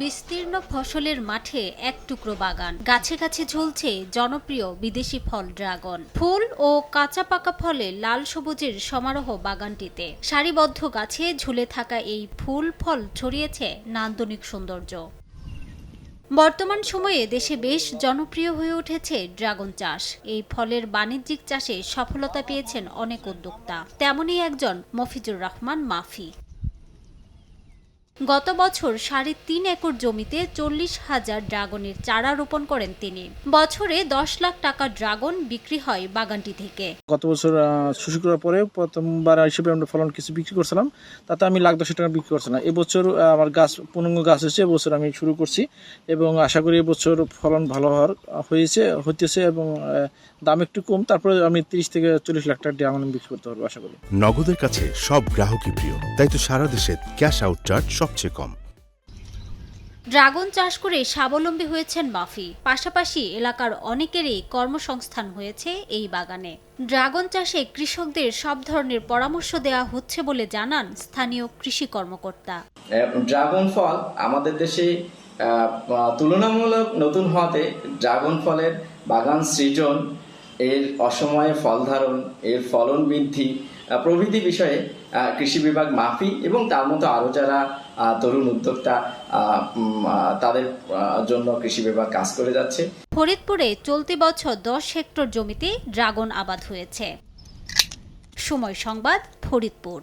বিস্তীর্ণ ফসলের মাঠে এক টুকরো বাগান, গাছে গাছে ঝুলছে জনপ্রিয় বিদেশি ফল ড্রাগন। ফুল ও কাঁচা পাকা ফলে লাল সবুজের সমারোহ বাগানটিতে। সারিবদ্ধ গাছে ঝুলে থাকা এই ফুল ফল ছড়িয়েছে নান্দনিক সৌন্দর্য। বর্তমান সময়ে দেশে বেশ জনপ্রিয় হয়ে উঠেছে ড্রাগন চাষ। এই ফলের বাণিজ্যিক চাষে সফলতা পেয়েছেন অনেক উদ্যোক্তা, তেমনই একজন মফিজুর রহমান মাফি। গত বছর ৩.৫ একর জমিতে ৪০,০০০ ড্রাগনের চারা রোপণ করেন তিনি। বছরে ১০ লাখ টাকা ড্রাগন বিক্রি হয় বাগানটি থেকে। গত বছর শুরু করার পরে প্রথমবার হিসেবে আমরা ফলন কিছু বিক্রি করছিলাম, তাতে আমি লাখ ১০ টাকা বিক্রি করছিলাম। এবছর আমার গাছ পূর্ণাঙ্গ গাছ হয়েছে, এবছর আমি শুরু করছি এবং আশা করি এবছর ফলন ভালো হইতেছে এবং দাম একটু কম, তারপরে আমি ৩০ থেকে ৪০ লাখ টাকা ড্রাগন বিক্রি করতে পারবো আশা করি। নগদের কাছে সব গ্রাহকই প্রিয়, তাই তো সারা দেশে ক্যাশ আউট চার্জ সবচেয়ে কম। ড্রাগন চাষ করে স্বাবলম্বী হয়েছেন মাফি, পাশাপাশি এলাকার অনেকেরই কর্মসংস্থান হয়েছে এই বাগানে। ড্রাগন চাষে কৃষকদের সব ধরনের পরামর্শ দেওয়া হচ্ছে বলে জানান স্থানীয় কৃষি কর্মকর্তা। ড্রাগন ফল আমাদের দেশে তুলনামূলক নতুন হওয়াতে ড্রাগন ফলের বাগান সৃজন, এর অসময়ে ফল ধারণ, এর ফলন বৃদ্ধি প্রভৃতি বিষয়ে কৃষি বিভাগ মাফি এবং তার মতো আরও যারা তরুণ উদ্যোক্তা তাদের জন্য কৃষি বিভাগ কাজ করে যাচ্ছে। ফরিদপুরে চলতি বছর ১০ হেক্টর জমিতে ড্রাগন আবাদ হয়েছে। সময় সংবাদ, ফরিদপুর।